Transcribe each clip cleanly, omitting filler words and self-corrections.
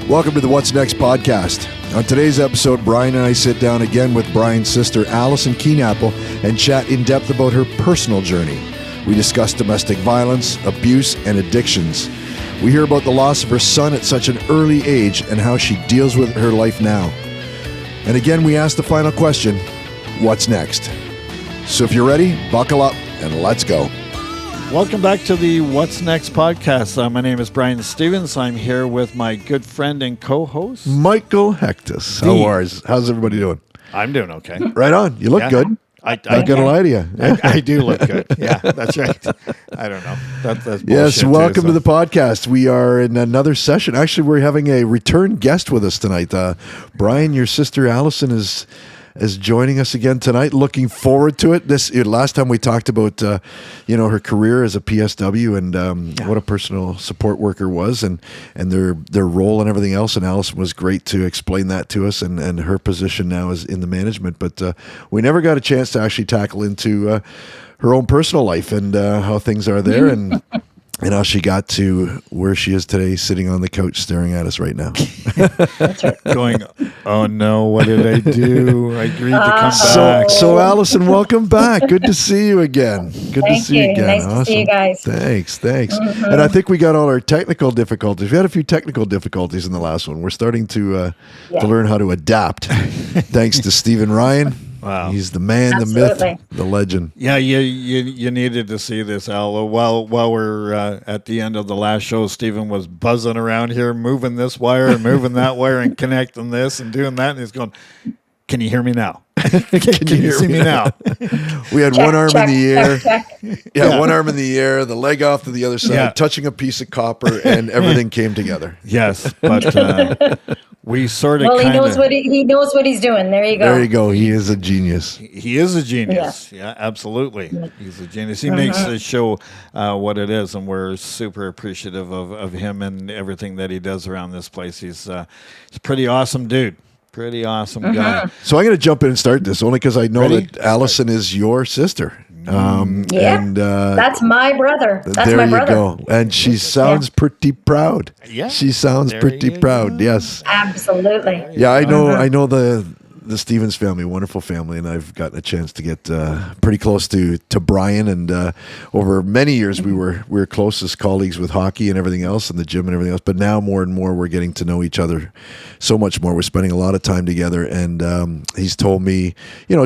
Welcome to the What's Next podcast. On today's episode, Bryan and I sit down again with Bryan's sister, Allison Kienapple, and chat in depth about her personal journey. We discuss domestic violence, abuse, and addictions. We hear about the loss of her son at such an early age and how she deals with her life now. And again, we ask the final question, what's next? So if you're ready, buckle up and let's go. Welcome back to the What's Next podcast. My name is Bryan Stevens. I'm here with my good friend and co-host, Michael Hectus. How's everybody doing? I'm doing okay. Right on. You look good. Not gonna lie to you. I do look good. Yeah, that's right. I don't know. That's bullshit. Yes, welcome to the podcast. We are in another session. Actually, we're having a return guest with us tonight. Bryan, your sister Allison is joining us again tonight. Looking forward to it. Last time we talked about her career as a PSW and what a personal support worker was and their role and everything else. And Allison was great to explain that to us and her position now is in the management. But we never got a chance to actually tackle into her own personal life and how things are there and how she got to where she is today, sitting on the couch staring at us right now. That's right. Going, oh no, what did I do? I agreed to come back. So Allison, welcome back. Good to see you again. Thank you. Nice to see you guys. Thanks. Mm-hmm. And I think we got all our technical difficulties. We had a few technical difficulties in the last one. We're starting to learn how to adapt. Thanks to Stephen Ryan. Wow. He's the man, Absolutely. The myth, the legend. Yeah, you needed to see this, Al. While we're at the end of the last show, Stephen was buzzing around here, moving this wire and moving that wire and connecting this and doing that. And he's going, can you hear me now? Can you see me now? We had one arm in the air. Check. Yeah, one arm in the air, the leg off to the other side, touching a piece of copper, and everything came together. Yes, but we sort of. Well, he knows what he's doing. There you go. There you go. He is a genius. He is a genius. Yeah, absolutely. He's a genius. He makes the show what it is, and we're super appreciative of him and everything that he does around this place. He's a pretty awesome dude. Pretty awesome guy. So I'm going to jump in and start this only because I know Ready? that Allison is your sister. And that's my brother. That's there my you brother. go. And she sounds pretty proud. Yeah. She sounds There pretty you proud. go. Yes. Absolutely. Yeah, I know the Stevens family, wonderful family, and I've gotten a chance to get pretty close to Bryan, and over many years we were close as colleagues with hockey and everything else, and the gym and everything else. But now more and more we're getting to know each other so much more. We're spending a lot of time together, and he's told me,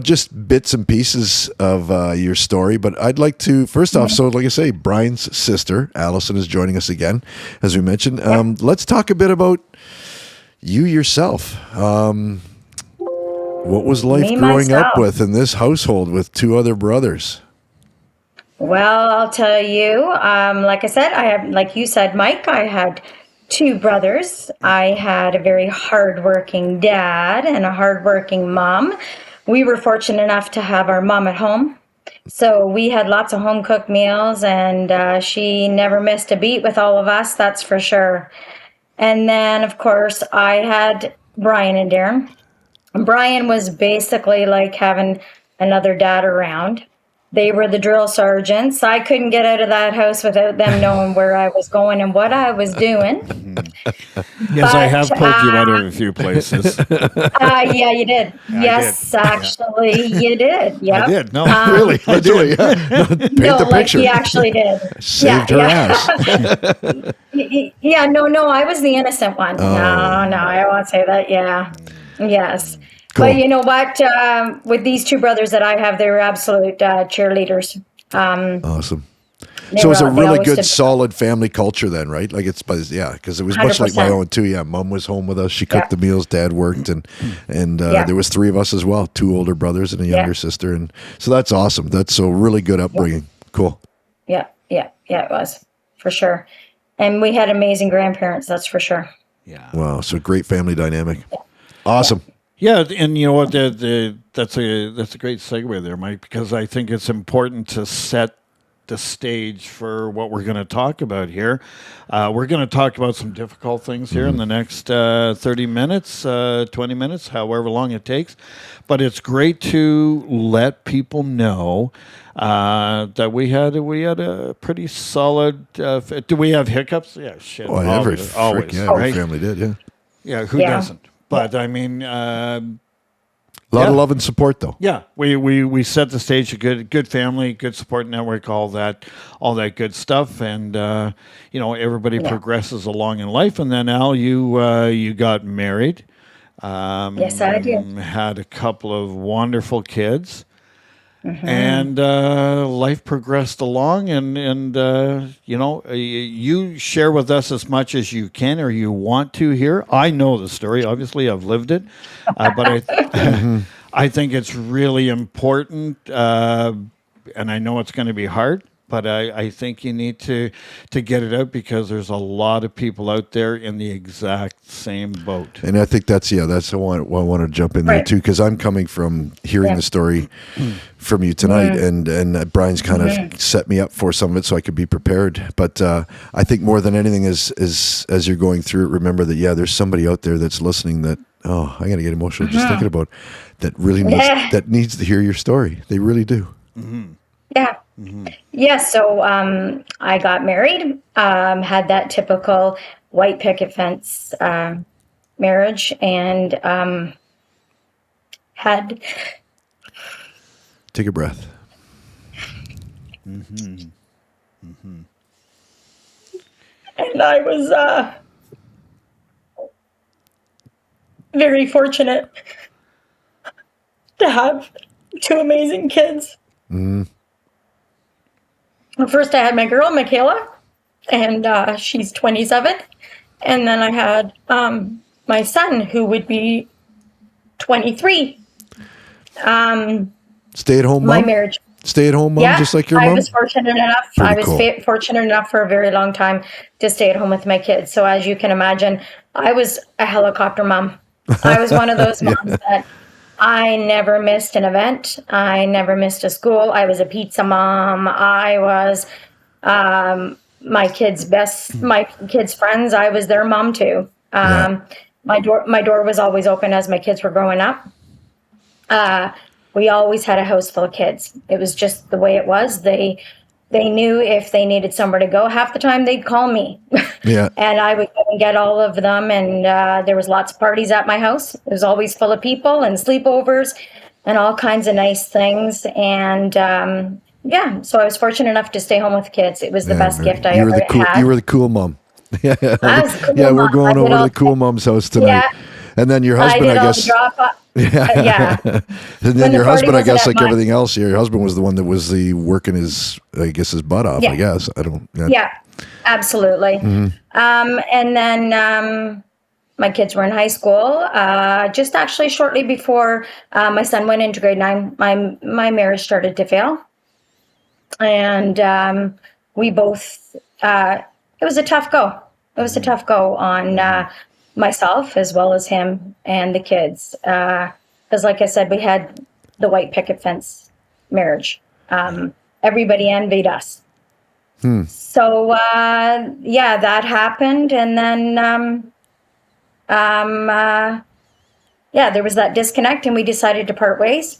just bits and pieces of your story. But I'd like to first off, so like I say, Bryan's sister Allison is joining us again, as we mentioned. Let's talk a bit about you yourself. What was life growing up with in this household with two other brothers? Well, I'll tell you. Like I said, like you said, Mike, I had two brothers. I had a very hardworking dad and a hardworking mom. We were fortunate enough to have our mom at home. So we had lots of home cooked meals, and she never missed a beat with all of us, that's for sure. And then, of course, I had Bryan and Darren. Bryan was basically like having another dad around. They were the drill sergeants. I couldn't get out of that house without them knowing where I was going and what I was doing. Yes, I have pulled you out of a few places. Yeah, you did. Yes, actually, you did. Yeah, I did. No, really, I did. Paint no, the like picture. he actually did. Saved her ass. No, I was the innocent one. Oh. No, I won't say that. Yeah, yes. Cool. But you know what? With these two brothers that I have, they were absolute cheerleaders. Awesome. So it's a really good, solid family culture then, right? Like because it was much like my 100%. own too. Yeah, Mom was home with us. She cooked the meals. Dad worked, and there was three of us as well, two older brothers and a younger sister, and so that's awesome. That's a really good upbringing. Cool. Yeah, it was for sure. And we had amazing grandparents, that's for sure. Yeah. Wow. So great family dynamic. Awesome. Yeah, and you know what? That's a great segue there, Mike, because I think it's important to set the stage for what we're going to talk about here. We're going to talk about some difficult things here in the next 30 minutes, 20 minutes, however long it takes. But it's great to let people know that we had a pretty solid. Do we have hiccups? Yeah, shit. Well, every family did, yeah. Yeah, who Yeah. doesn't? But I mean, A lot of love and support, though. yeah, we set the stage, a good family, good support network, all that good stuff, and everybody Yeah. progresses along in life. And then Al, you got married, Yes, I did. had a couple of wonderful kids, Hmm. and life progressed along. And you share with us as much as you can or you want to here. I know the story. Obviously, I've lived it, but I think it's really important, and I know it's going to be hard, but I think you need to get it out because there's a lot of people out there in the exact same boat. And I think that's I want to jump in there Right. too, because I'm coming from hearing Yeah. the story from you tonight, and Brian's kind of set me up for some of it so I could be prepared. But I think more than anything is as you're going through it, remember that there's somebody out there that's listening that I got to get emotional just thinking about that really needs to hear your story. They really do. Yeah. Yeah. So I got married, had that typical white picket fence marriage, and had, Take a breath. and I was very fortunate to have two amazing kids. First, I had my girl, Michaela, and she's 27. And then I had my son, who would be 23. Stay at home My mom. marriage. Stay at home mom, Yeah, just like your I mom. was fortunate enough. Pretty I was cool. fortunate enough for a very long time to stay at home with my kids. So as you can imagine, I was a helicopter mom. I was one of those moms that I never missed an event. I never missed a school. I was a pizza mom. I was my kids' friends. I was their mom too. My door was always open as my kids were growing up. We always had a house full of kids. It was just the way it was. They knew if they needed somewhere to go. Half the time they'd call me. Yeah. And I would go and get all of them. And there was lots of parties at my house. It was always full of people and sleepovers and all kinds of nice things. And so I was fortunate enough to stay home with kids. It was the best gift I ever had. You were the cool mom. Yeah, I was a cool we're mom. I going did over to all the cool mom's house tonight. Yeah. And then your I husband, did I all the guess. drop off. Yeah. And When then the your party husband, I wasn't guess, at like mine. everything else, your husband was the one that was working his butt off. Yeah. I guess I don't. Yeah, absolutely. And then my kids were in high school. Just actually shortly before my son went into grade 9, my marriage started to fail, and we both. It was a tough go. It was a tough go on myself as well as him and the kids. Because, like I said, we had the white picket fence marriage. Everybody envied us. So that happened, and then there was that disconnect, and we decided to part ways.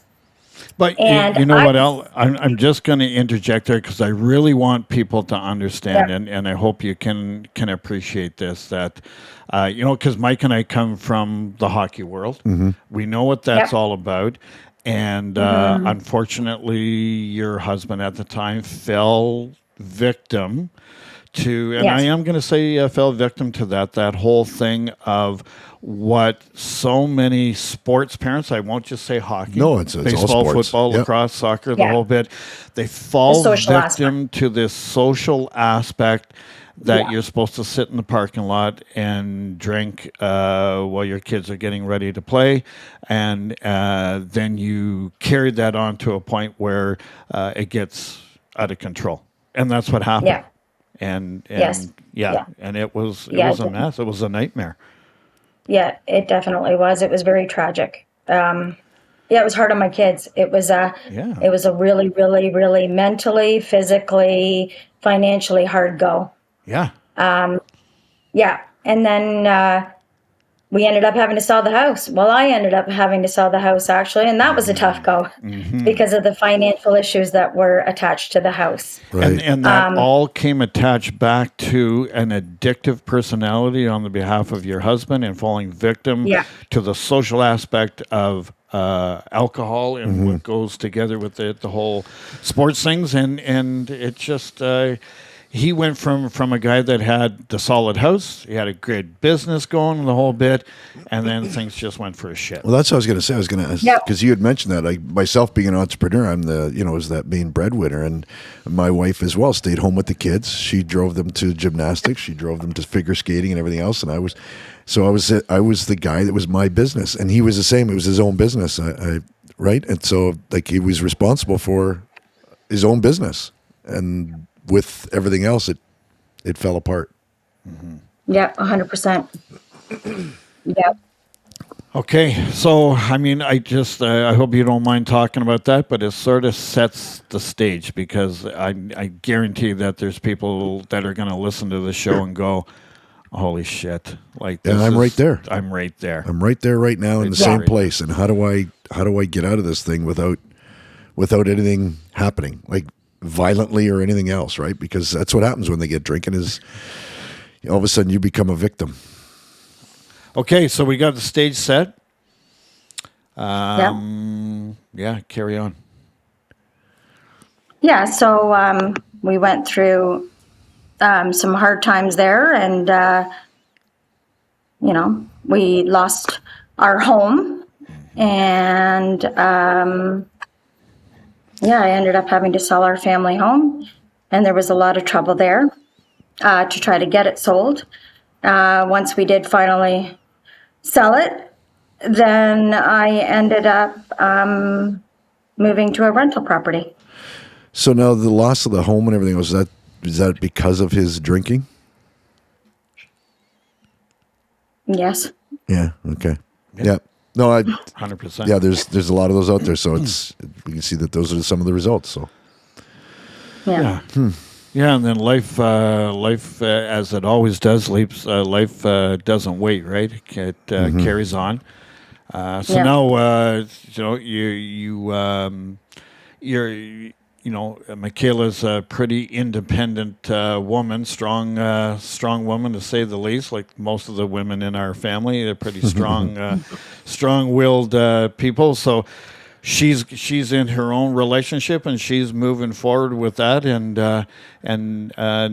But And you know I- what, Al? I'm just going to interject there because I really want people to understand, Yeah. and I hope you can appreciate this, that, because Mike and I come from the hockey world. We know what that's Yep. all about. And unfortunately, your husband at the time fell victim to, and I Yes. am going to say fell victim to that whole thing of what so many sports parents, I won't just say hockey. No, it's all baseball, sports. football, Yep. lacrosse, soccer, the Yeah. whole bit. They fall The social victim to this social aspect that Yeah. you're supposed to sit in the parking lot and drink while your kids are getting ready to play. And then you carry that on to a point where it gets out of control. And that's what happened. Yeah. And Yes. Yeah. and it was Yeah, a mess. It was a nightmare. Yeah, it definitely was. It was very tragic. It was hard on my kids. It was a really, really, really mentally, physically, financially hard go. Yeah. Yeah. And then we ended up having to sell the house. Well, I ended up having to sell the house, actually, and that was a tough go because of the financial issues that were attached to the house. Right. And that all came attached back to an addictive personality on the behalf of your husband and falling victim Yeah. to the social aspect of alcohol and what goes together with the whole sports things. And it just... he went from a guy that had the solid house, he had a good business going, the whole bit, and then things just went for a shit. Well, that's what I was going to say. I was going to ask, because you had mentioned that. Like myself being an entrepreneur, I'm was that main breadwinner, and my wife as well stayed home with the kids. She drove them to gymnastics, she drove them to figure skating and everything else, and I was the guy that was my business, and he was the same. It was his own business, right? And so like he was responsible for his own business, and with everything else, it fell apart. Yeah, 100%. Yeah. Okay, so I mean, I hope you don't mind talking about that, but it sort of sets the stage because I guarantee that there's people that are going to listen to the show and go, "Holy shit!" Like, I'm right there. I'm right there. I'm right there right now in the same place. And how do I get out of this thing without anything happening, like violently or anything else, right? Because that's what happens when they get drinking is all of a sudden you become a victim. Okay, so we got the stage set. Yeah, Carry on. Yeah, so we went through some hard times there, and we lost our home, and I ended up having to sell our family home, and there was a lot of trouble there to try to get it sold. Once we did finally sell it, then I ended up moving to a rental property. So now the loss of the home and everything, is that because of his drinking? Yes. Yeah. Okay. Yeah. No, 100%. Yeah, there's a lot of those out there, so we can see that those are some of the results. So. Yeah. Yeah, and then life, as it always does, life doesn't wait, right? It carries on. Now, Michaela's a pretty independent woman, strong woman to say the least. Like most of the women in our family, they're pretty strong, strong-willed people. So. She's in her own relationship and she's moving forward with that, and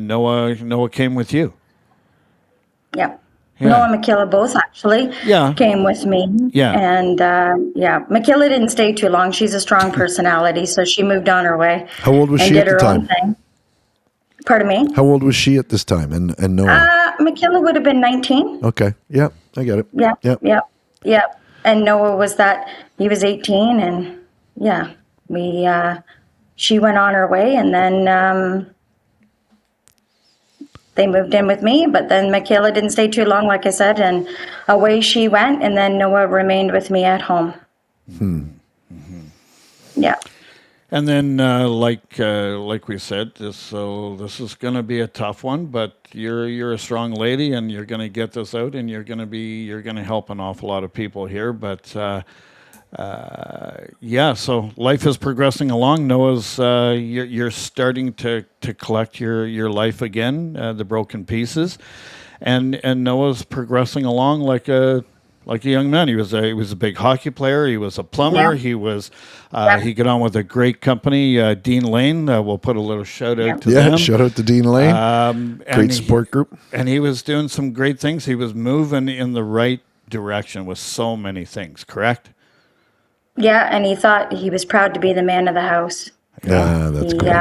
Noah came with you. Yeah. Noah and Michaela both actually came with me. Yeah. And Michaela didn't stay too long. She's a strong personality, so she moved on her way. How old was she at the time? Pardon me? How old was she at this time? And Noah? Michaela would have been 19. Okay. Yeah, I get it. Yeah. And Noah he was 18, and she went on her way, and then they moved in with me, but then Michaela didn't stay too long, like I said, and away she went, and then Noah remained with me at home. Yeah. And then, like we said, this is going to be a tough one, but you're a strong lady, and you're going to get this out, and you're going to help an awful lot of people here. But so life is progressing along. Noah's you're starting to collect your life again, the broken pieces, and Noah's progressing along like a young man. He was a big hockey player. He was a plumber. Yeah. He got on with a great company, Dean Lane. We'll put a little shout out to them. Yeah, shout out to Dean Lane. Great support group. And he was doing some great things. He was moving in the right direction with so many things, correct? Yeah, and he was proud to be the man of the house. Yeah, that's great.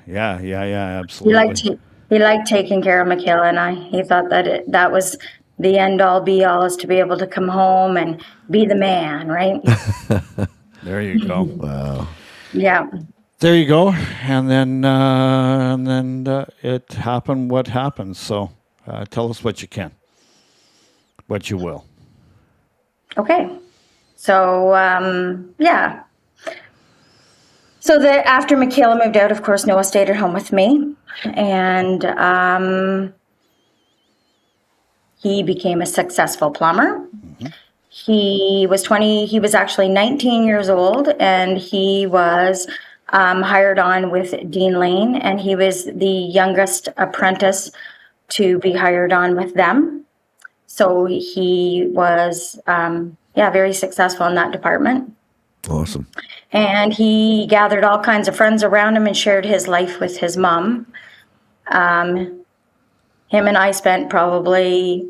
Yeah, absolutely. He liked taking care of Michaela and I. He thought that was the end all be all, is to be able to come home and be the man, right? There you go. Wow. Yeah. There you go. And then it happened what happened. So tell us what you can, what you will. Okay. So, So after Michaela moved out, of course, Noah stayed at home with me. And he became a successful plumber. He was actually 19 years old, and he was hired on with Dean Lane, and he was the youngest apprentice to be hired on with them. So he was, very successful in that department. Awesome. And he gathered all kinds of friends around him and shared his life with his mom. Him and I spent probably,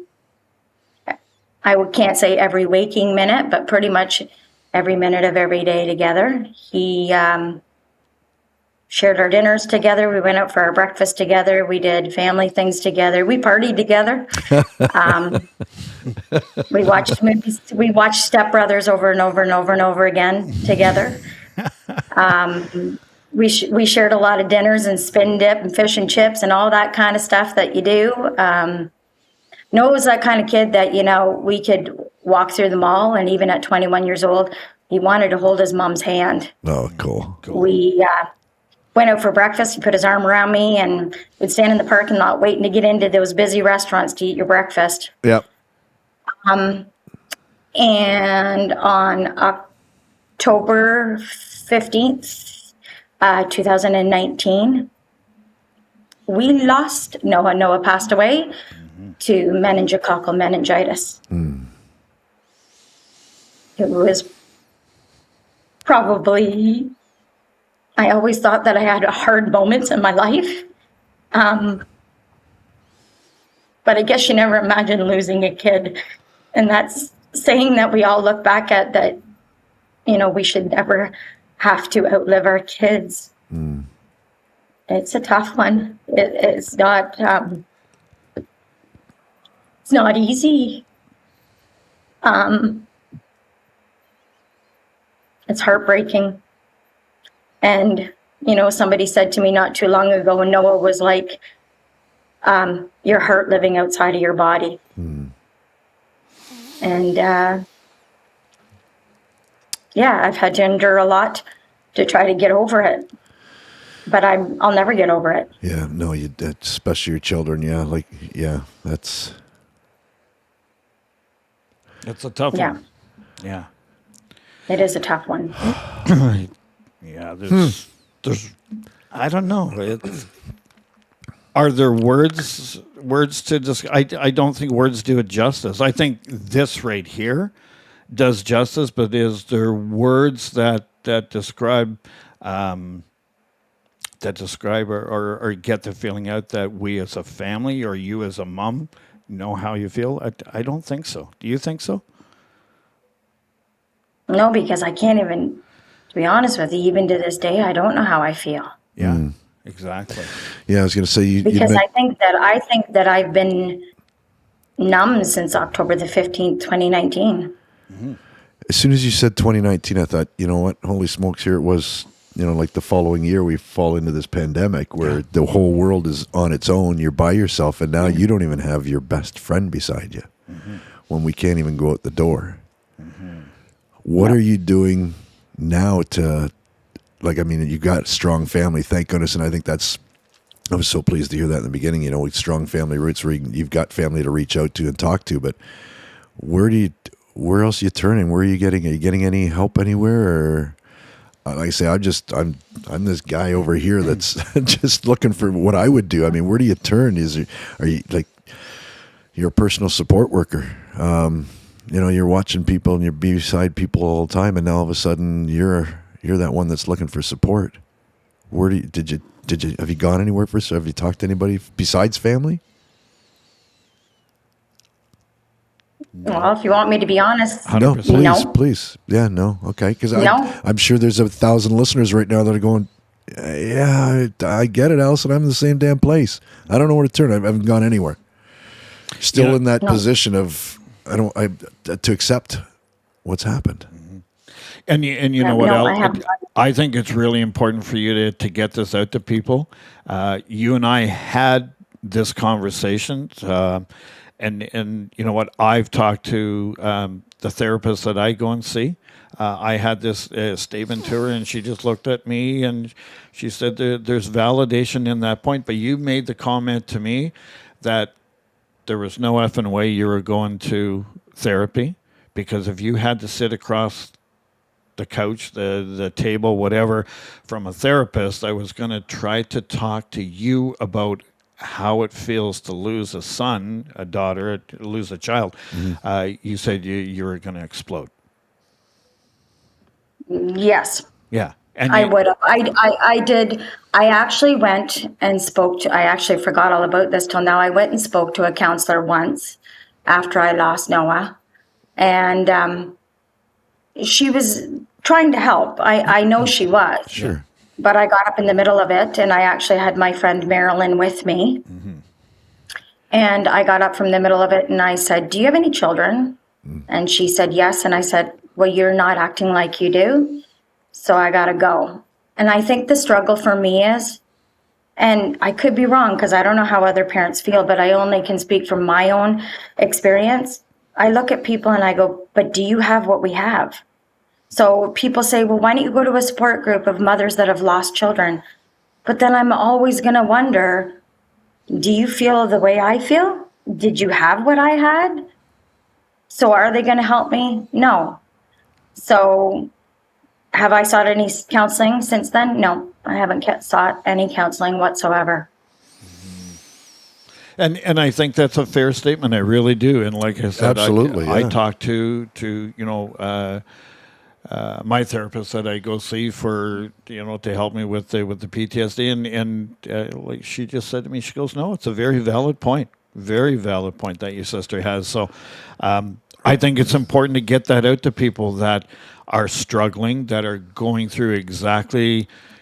I can't say every waking minute, but pretty much every minute of every day together. He shared our dinners together. We went out for our breakfast together. We did family things together. We partied together. We watched movies. We watched Step Brothers over and over and over and over again together. We shared a lot of dinners and spin dip and fish and chips and all that kind of stuff that you do. Noah was that kind of kid that, we could walk through the mall, and even at 21 years old, he wanted to hold his mom's hand. Oh, cool. We went out for breakfast. He put his arm around me, and we'd stand in the parking lot waiting to get into those busy restaurants to eat your breakfast. Yep. And on October 15th, 2019, we lost Noah. Noah passed away to meningococcal meningitis. It was probably, I always thought that I had hard moments in my life. But I guess you never imagine losing a kid. And that's saying that we all look back at that, we should never have to outlive our kids. It's a tough one. It's not easy. It's heartbreaking. And, somebody said to me not too long ago, and Noah was like, your heart living outside of your body. And, I've had to endure a lot to try to get over it. But I'll never get over it. Yeah, no, especially your children. Yeah, that's It's a tough one. Yeah. It is a tough one. Yeah, there's I don't know. Are there words to describe? I don't think words do it justice. I think this right here does justice, but is there words that describe or get the feeling out that we as a family or you as a mom know how you feel? I don't think so. Do you think so? No, because I can't even, to be honest with you, even to this day, I don't know how I feel. Yeah, exactly. Yeah, I was going to say because I think that I've been numb since October the 15th, 2019. As soon as you said 2019, I thought, you know what? Holy smokes, here it was. Like the following year, we fall into this pandemic where the whole world is on its own. You're by yourself, and now you don't even have your best friend beside you when we can't even go out the door. What are you doing now to, you got a strong family, thank goodness, and I think I was so pleased to hear that in the beginning, strong family roots where you've got family to reach out to and talk to, but where else are you turning? Are you getting any help anywhere? Or, like I say, I'm this guy over here that's just looking for what I would do. I mean, where do you turn? Are you you're a personal support worker? You're watching people and you're beside people all the time, and now all of a sudden you're that one that's looking for support. Where have you gone anywhere have you talked to anybody besides family? Well, if you want me to be honest, 100%. No. Please. Yeah, no. Okay. Because No. I'm sure there's 1,000 listeners right now that are going, yeah, I get it, Allison. I'm in the same damn place. I don't know where to turn. I haven't gone anywhere. Still in that position of, to accept what's happened. And you know what else? I think it's really important for you to get this out to people. You and I had this conversation, and you know what? I've talked to the therapist that I go and see. I had this statement to her, and she just looked at me and she said, "There's validation in that point." But you made the comment to me that there was no effing way you were going to therapy, because if you had to sit across the couch, the table, whatever, from a therapist, I was going to try to talk to you about how it feels to lose a son, a daughter, lose a child. You said you were going to explode. Yes. Yeah. And I would have. I did. I actually went and spoke to, I actually forgot all about this till now. I went and spoke to a counselor once after I lost Noah. And she was trying to help. I know she was. Sure. But I got up in the middle of it, and I actually had my friend Marilyn with me. And I got up from the middle of it, and I said, "Do you have any children?" And she said, "Yes." And I said, "Well, you're not acting like you do. So I got to go." And I think the struggle for me is, and I could be wrong because I don't know how other parents feel, but I only can speak from my own experience. I look at people and I go, "But do you have what we have?" So people say, "Well, why don't you go to a support group of mothers that have lost children?" But then I'm always going to wonder, do you feel the way I feel? Did you have what I had? So are they going to help me? No. So have I sought any counseling since then? No, I haven't sought any counseling whatsoever. And I think that's a fair statement. I really do. And like I said, Absolutely, I yeah. talked to my therapist that I go see for to help me with the PTSD, and like she just said to me, she goes, "No, it's a very valid point that your sister has." So I think it's important to get that out to people that are struggling, that are going through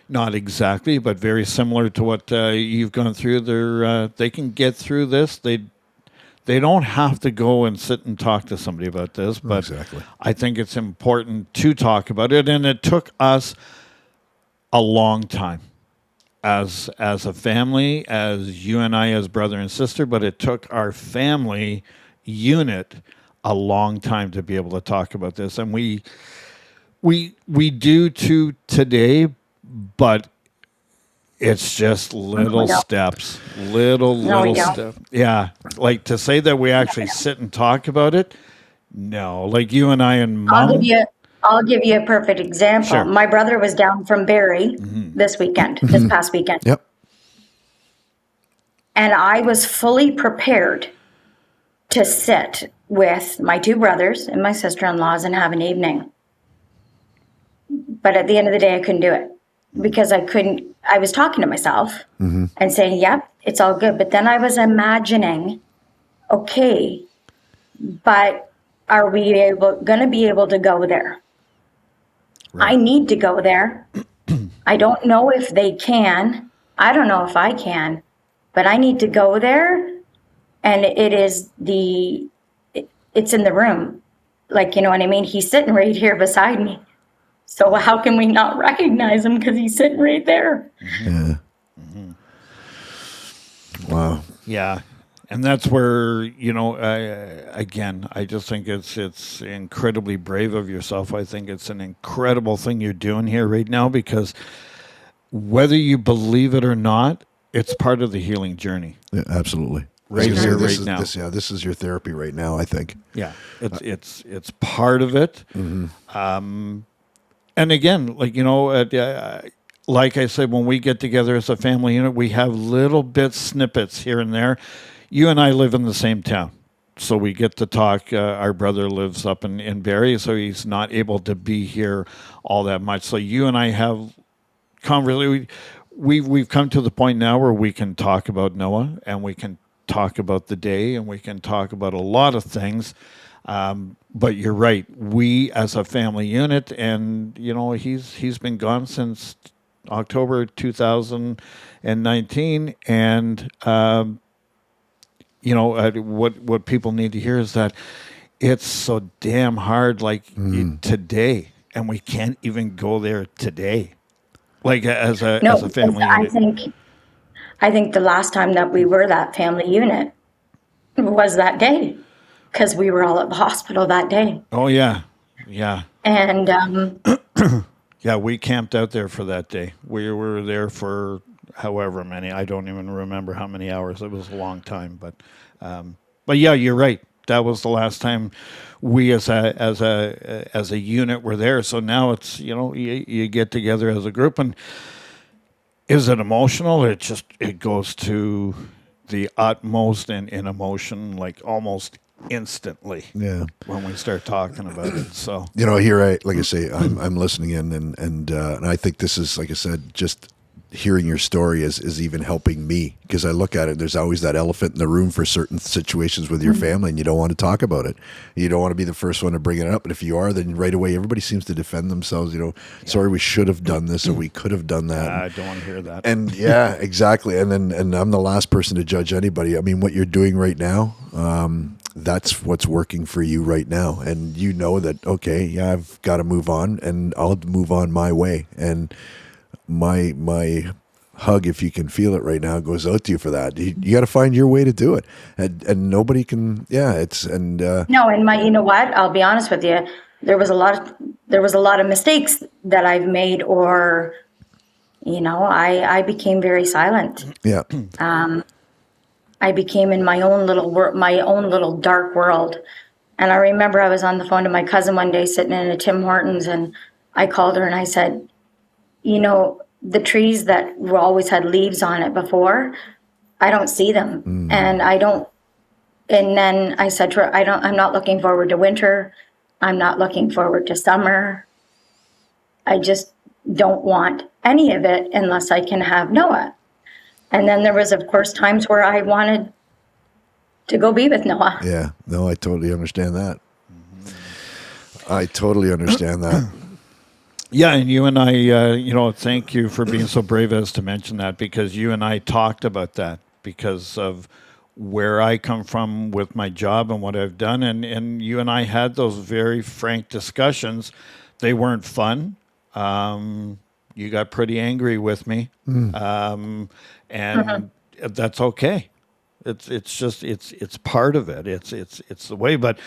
not exactly, but very similar to what you've gone through. They can get through this. They don't have to go and sit and talk to somebody about this, but Exactly. I think it's important to talk about it. And it took us a long time as a family, as you and I as brother and sister, but it took our family unit a long time to be able to talk about this. And we do to today, but it's just little steps, little steps. Yeah. Like to say that we actually sit and talk about it. No, like you and I and Mom. I'll give you a perfect example. Sure. My brother was down from Barrie this past weekend. Yep. And I was fully prepared to sit with my two brothers and my sister-in-laws and have an evening. But at the end of the day, I couldn't do it because I was talking to myself and saying, "Yep, it's all good." But then I was imagining, okay, but are we going to be able to go there? Right. I need to go there. I don't know if they can. I don't know if I can, but I need to go there. And it's in the room. Like, you know what I mean? He's sitting right here beside me. So how can we not recognize him because he's sitting right there? Yeah. Wow. Yeah. And that's where, again, I just think it's incredibly brave of yourself. I think it's an incredible thing you're doing here right now, because whether you believe it or not, it's part of the healing journey. Yeah, absolutely. Right here, right now. This is your therapy right now, I think. Yeah, it's part of it. And again, like I said, when we get together as a family unit, we have little snippets here and there. You and I live in the same town, so we get to talk. Our brother lives up in Barrie, so he's not able to be here all that much. So you and I have conversation. We've come to the point now where we can talk about Noah, and we can talk about the day, and we can talk about a lot of things. But you're right. We as a family unit, and he's been gone since October 2019, and what people need to hear is that it's so damn hard, today, and we can't even go there today. Like as a family unit. I think the last time that we were that family unit was that day, because we were all at the hospital that day. Oh yeah, yeah. And yeah, we camped out there for that day. We were there for however many. I don't even remember how many hours. It was a long time, but But yeah, you're right. That was the last time we as a unit were there. So now it's, you get together as a group, and is it emotional? It goes to the utmost in emotion, like almost instantly. Yeah. When we start talking about it. So Here like I say, I'm listening in, and I think this is, like I said, just hearing your story is even helping me, because I look at it. There's always that elephant in the room for certain situations with your family, and you don't want to talk about it. You don't want to be the first one to bring it up. But if you are, then right away everybody seems to defend themselves. Sorry, we should have done this, or we could have done that. I don't want to hear that. And yeah, exactly. And I'm the last person to judge anybody. I mean, what you're doing right now, that's what's working for you right now. And you know that, okay, yeah, I've got to move on, and I'll move on my way. And my hug, if you can feel it right now, goes out to you for that. You got to find your way to do it. And nobody can, No, and you know what? I'll be honest with you. There was a lot of mistakes that I've made, or, I became very silent. Yeah. I became in my own little dark world. And I remember I was on the phone to my cousin one day sitting in a Tim Hortons, and I called her and I said, the trees that always had leaves on it before, I don't see them. And then I said to her, I'm not looking forward to winter. I'm not looking forward to summer. I just don't want any of it unless I can have Noah. And then there was, of course, times where I wanted to go be with Noah. Yeah. No, I totally understand that. I totally understand that. Yeah, and you and I, thank you for being so brave as to mention that, because you and I talked about that because of where I come from with my job and what I've done. And you and I had those very frank discussions. They weren't fun. You got pretty angry with me. And that's okay. It's part of it. It's the way. But,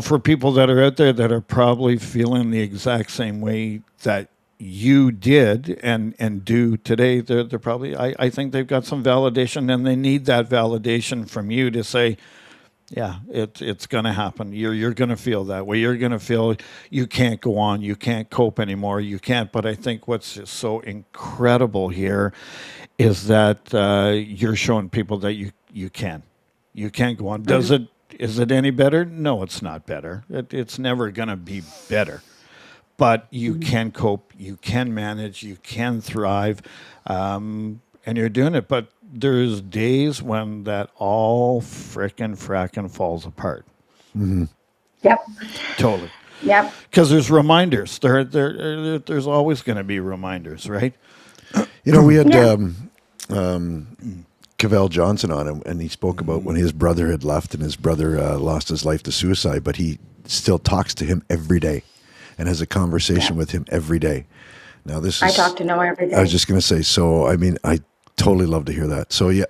for people that are out there that are probably feeling the exact same way that you did and do today, they're probably, I think they've got some validation, and they need that validation from you to say, yeah, it's going to happen. You're going to feel that way. You're going to feel you can't go on. You can't cope anymore. You can't. But I think what's so incredible here is that you're showing people that you can go on. Is it any better? No, it's not better. It's never going to be better. But you can cope, you can manage, you can thrive, and you're doing it. But there's days when that all frackin' falls apart. Mm-hmm. Yep. Totally. Yep. Because there's reminders. There's always going to be reminders, right? We had Cavell Johnson on him, and he spoke about when his brother had left, and his brother lost his life to suicide, but he still talks to him every day and has a conversation with him every day. Now I talk to Noah every day. I was just going to say, so, I mean, I totally love to hear that. So, yeah,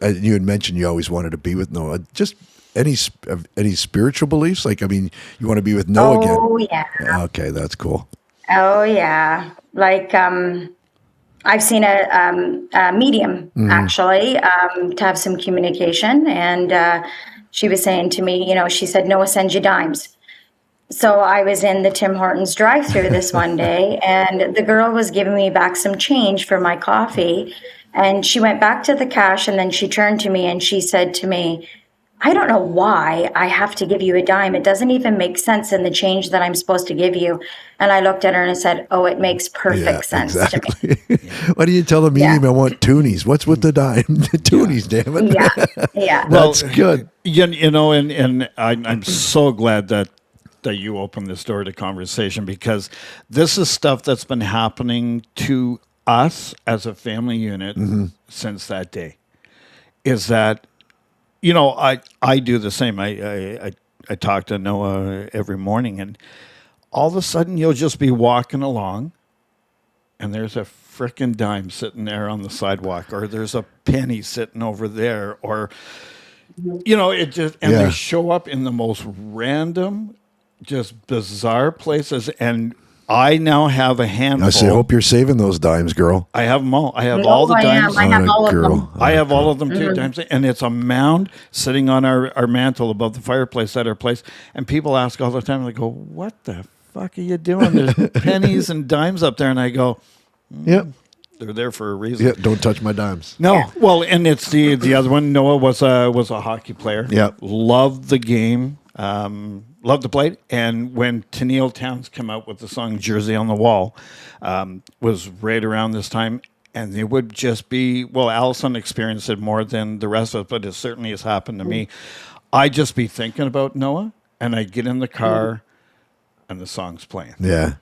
you had mentioned you always wanted to be with Noah. Just any spiritual beliefs? Like, I mean, you want to be with Noah again? Oh, yeah. Okay, that's cool. Oh, yeah. Like, I've seen a medium, actually, to have some communication. And she was saying to me, she said, Noah sends you dimes. So I was in the Tim Hortons drive-thru this one day, and the girl was giving me back some change for my coffee. And she went back to the cash, and then she turned to me and she said to me, I don't know why I have to give you a dime. It doesn't even make sense in the change that I'm supposed to give you. And I looked at her and I said, oh, it makes perfect sense to me. Why do you tell the medium I want toonies? What's with the dime? The toonies, damn it. Yeah. Well, that's good. And I'm so glad that you opened this door to conversation, because this is stuff that's been happening to us as a family unit since that day. Is that, I do the same. I talk to Noah every morning, and all of a sudden you'll just be walking along, and there's a frickin' dime sitting there on the sidewalk, or there's a penny sitting over there, or it just, and they show up in the most random, just bizarre places, and I now have a handful. I say, hope you're saving those dimes, girl. I have them all. I have all the I dimes. am. I have all of girl. them. I have all of them too, dimes, and it's a mound sitting on our mantle above the fireplace at our place. And people ask all the time, they go, "What the fuck are you doing? There's pennies and dimes up there," and I go, Yep. "They're there for a reason." Yeah. Don't touch my dimes. No, well, and it's the other one. Noah was a hockey player. Yep. Loved the game. Loved to play it. And when Tennille Towns came out with the song "Jersey on the Wall," was right around this time, and it would just be, well, Allison experienced it more than the rest of us, but it certainly has happened to me. I'd just be thinking about Noah, and I'd get in the car, and the song's playing, Yeah.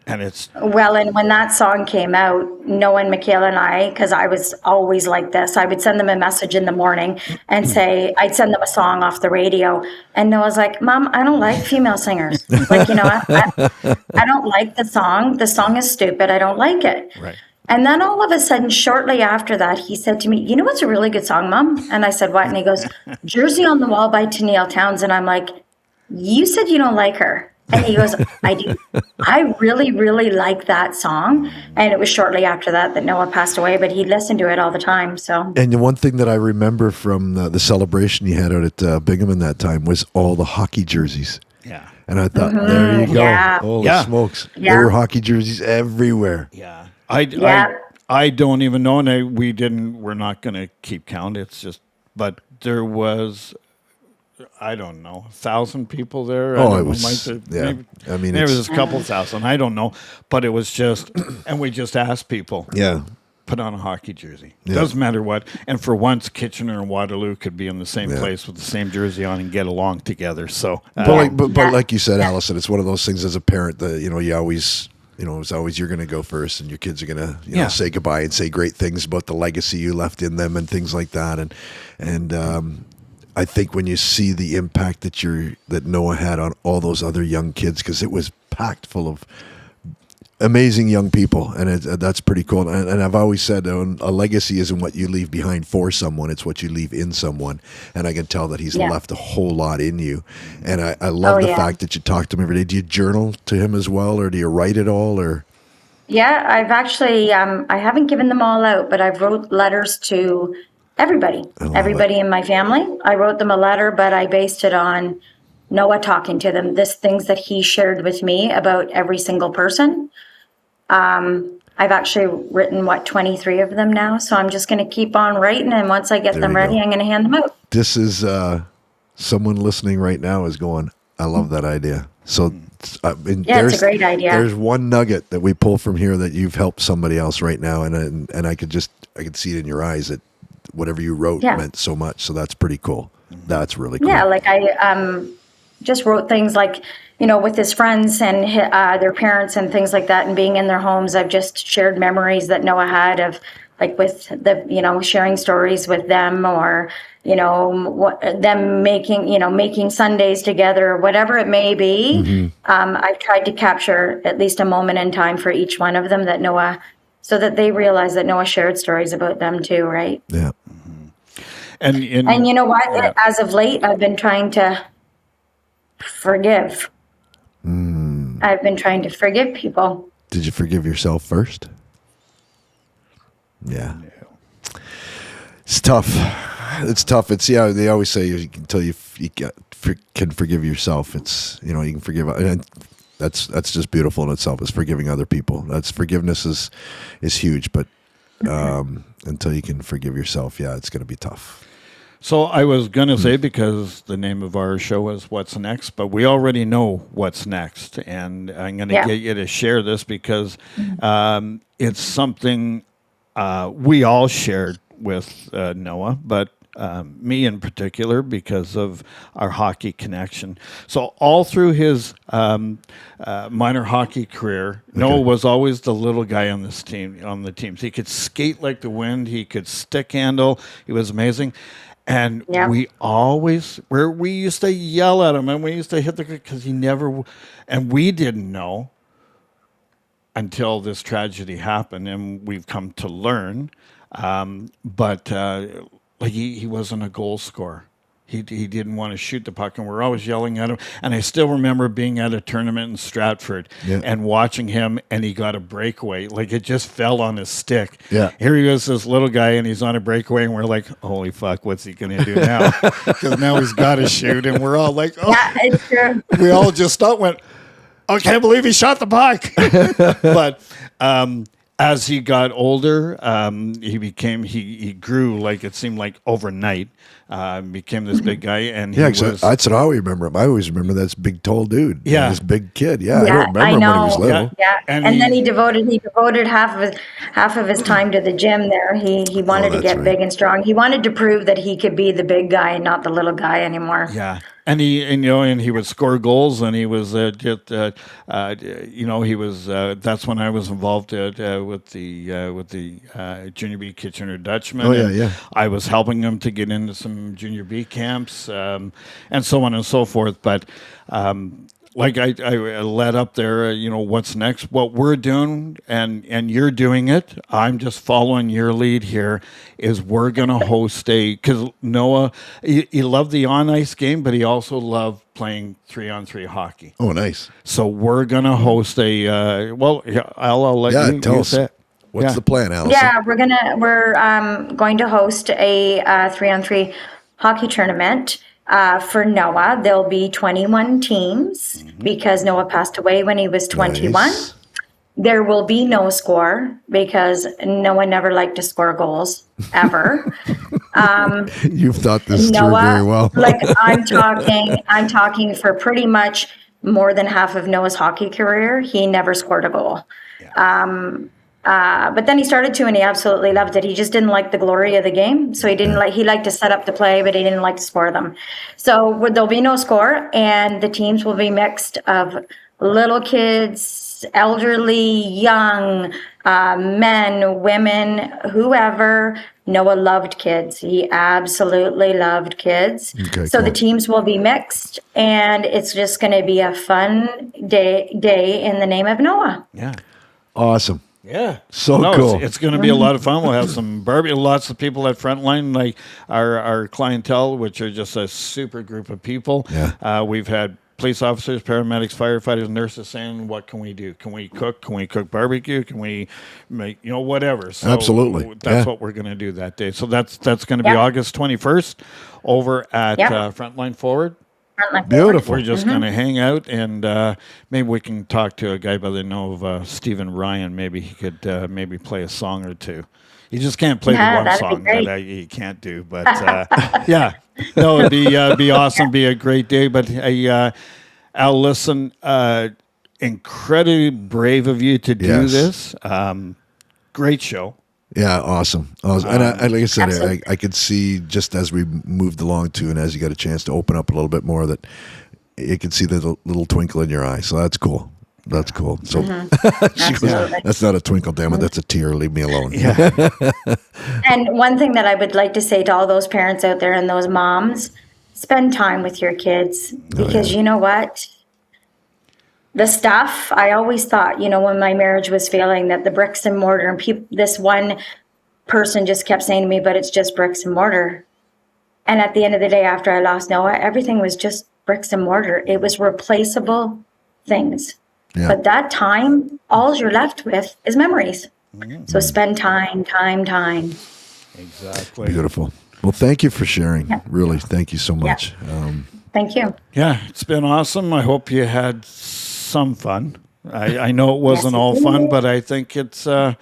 and it's Well, and when that song came out, Noah and Michaela and I, because I was always like this, I would send them a message in the morning and say, I'd send them a song off the radio. And Noah's like, Mom, I don't like female singers. Like, I don't like the song. The song is stupid. I don't like it. right. And then all of a sudden, shortly after that, he said to me, you know what's a really good song, Mom? And I said, what? And he goes, Jersey on the Wall by Tennille Towns. And I'm like, you said you don't like her. And he goes, I do. I really, really like that song. And it was shortly after that Noah passed away, but he listened to it all the time. So, And the one thing that I remember from the celebration you had out at Binghamton that time was all the hockey jerseys. Yeah. And I thought, there you go. Yeah. Holy Yeah. smokes. Yeah. There were hockey jerseys everywhere. Yeah. I don't even know, and we're not going to keep count. It's just, but there was, I don't know, 1,000 people there. I Oh, don't it know, was, yeah. Maybe, I mean, maybe it it's, was a couple thousand. I don't know, but it was just, and we just asked people, yeah. put on a hockey jersey. Yeah. Doesn't matter what. And for once, Kitchener and Waterloo could be in the same Yeah. place with the same jersey on and get along together. So, But like you said, Allison, it's one of those things as a parent that, you always, it's always you're going to go first and your kids are going to, Yeah. say goodbye and say great things about the legacy you left in them and things like that. And I think when you see the impact that Noah had on all those other young kids, because it was packed full of amazing young people, and that's pretty cool. And I've always said a legacy isn't what you leave behind for someone; it's what you leave in someone. And I can tell that he's left a whole lot in you. And I love the fact that you talk to him every day. Do you journal to him as well, or do you write it all, or? yeah, I've actually, I haven't given them all out, but I've wrote letters to everybody in my family. I wrote them a letter, but I based it on Noah talking to them, things that he shared with me about every single person. I've actually written 23 of them now, so I'm just going to keep on writing, and once I get them ready, I'm going to hand them out. This is someone listening right now is going, I love that idea. So it's a great idea. There's one nugget that we pull from here that you've helped somebody else right now, and I could see it in your eyes that whatever you wrote meant so much. So that's pretty cool. That's really cool. Yeah, like I just wrote things like, with his friends and their parents and things like that, and being in their homes. I've just shared memories that Noah had of, like, with the, sharing stories with them, or, them making Sundays together, or whatever it may be. Mm-hmm. I've tried to capture at least a moment in time for each one of them that Noah, so that they realize that Noah shared stories about them too, right? Yeah. Mm-hmm. And you know what? Yeah. As of late, I've been trying to forgive. I've been trying to forgive people. Did you forgive yourself first? Yeah. It's tough. It's tough. They always say until you can forgive yourself, it's, you can forgive. And that's just beautiful in itself, is forgiving other people. Forgiveness is huge, but until you can forgive yourself, it's going to be tough. So I was going to say, because the name of our show is What's Next, but we already know what's next. And I'm going to get you to share this because it's something we all shared with Noah, but me in particular, because of our hockey connection. So all through his minor hockey career, Noah was always the little guy on the teams. He could skate like the wind. He could stick handle. He was amazing. And we used to yell at him, and we used to hit because he never, and we didn't know until this tragedy happened, and we've come to learn. But he wasn't a goal scorer. He didn't want to shoot the puck, and we're always yelling at him. And I still remember being at a tournament in Stratford and watching him, and he got a breakaway. Like, it just fell on his stick. Yeah. Here he is, this little guy, and he's on a breakaway, and we're like, holy fuck, what's he going to do now? Because now he's got to shoot, and we're all like, oh. Yeah, it's true. We all just stopped, went, I can't believe he shot the puck. But as he got older, he grew, like, it seemed like overnight. Became this big guy, and he was. That's what I always remember him. I always remember this big, tall dude. Yeah. This big kid. Yeah, I don't remember him when he was little. Yeah, and then he devoted half of his time to the gym. There, he wanted to get big and strong. He wanted to prove that he could be the big guy and not the little guy anymore. Yeah. And he would score goals, and he was that's when I was involved with the Junior B Kitchener Dutchman. Oh yeah. I was helping him to get into some Junior B camps, and so on and so forth. But like I led up there, what's next? What we're doing, and you're doing it. I'm just following your lead here. Is we're going to host because Noah, he loved the on ice game, but he also loved playing 3-on-3 hockey. Oh, nice. So we're going to host I'll let you tell us. say it. What's the plan, Allison? Yeah, we're going to host a 3-on-3 hockey tournament. For Noah, there'll be 21 teams because Noah passed away when he was 21. Nice. There will be no score because Noah never liked to score goals ever. You've thought this Noah, through very well. Like I'm talking for pretty much more than half of Noah's hockey career, he never scored a goal. Yeah. But then he started to, and he absolutely loved it. He just didn't like the glory of the game. So he liked to set up the play, but he didn't like to score them. So there'll be no score, and the teams will be mixed of little kids, elderly, young, men, women, whoever. Noah loved kids. He absolutely loved kids. Okay, so cool. the teams will be mixed, and it's just going to be a fun day in the name of Noah. Yeah. Awesome. Yeah. Cool. It's going to be a lot of fun. We'll have some barbecue. Lots of people at Frontline, like our clientele, which are just a super group of people. Yeah. We've had police officers, paramedics, firefighters, nurses saying, what can we do? Can we cook? Can we cook barbecue? Can we make, whatever? So absolutely. That's what we're going to do that day. So that's going to be August 21st over at Frontline Forward. Beautiful. We're just going to hang out, and maybe we can talk to a guy by the name of Stephen Ryan. Maybe he could maybe play a song or two. You just can't play the one song that he can't do. But it'd be awesome. Be a great day. But Al, listen, incredibly brave of you to do this. Great show. Yeah, awesome. And like I said, I could see just as we moved along too, and as you got a chance to open up a little bit more, that you could see the little twinkle in your eye. So that's cool. That's cool. So she goes, that's not a twinkle, damn it. That's a tear. Leave me alone. Yeah. And one thing that I would like to say to all those parents out there and those moms, spend time with your kids, because you know what? The stuff, I always thought, when my marriage was failing, that the bricks and mortar, and this one person just kept saying to me, but it's just bricks and mortar. And at the end of the day, after I lost Noah, everything was just bricks and mortar. It was replaceable things. Yeah. But that time, all you're left with is memories. Mm-hmm. So spend time. Exactly. Beautiful. Well, thank you for sharing. Yeah. Really, thank you so much. Yeah. Thank you. Yeah, it's been awesome. I hope you had some fun. I know it wasn't all fun, but I think it's. I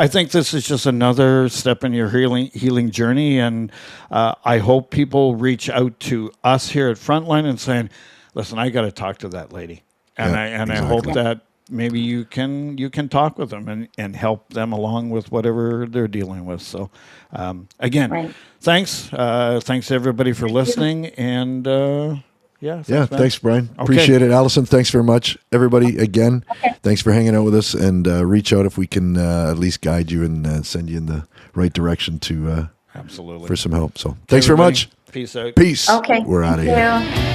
think this is just another step in your healing journey, and I hope people reach out to us here at Frontline and saying, "Listen, I got to talk to that lady," and I hope that maybe you can talk with them and help them along with whatever they're dealing with. So, again, thanks everybody for listening, and. Thanks, Brian. Okay. Appreciate it. Allison, thanks very much. Everybody, again, thanks for hanging out with us, and reach out if we can at least guide you and send you in the right direction to absolutely for some help. So thanks very much. Peace out. Peace. Okay. We're out of here.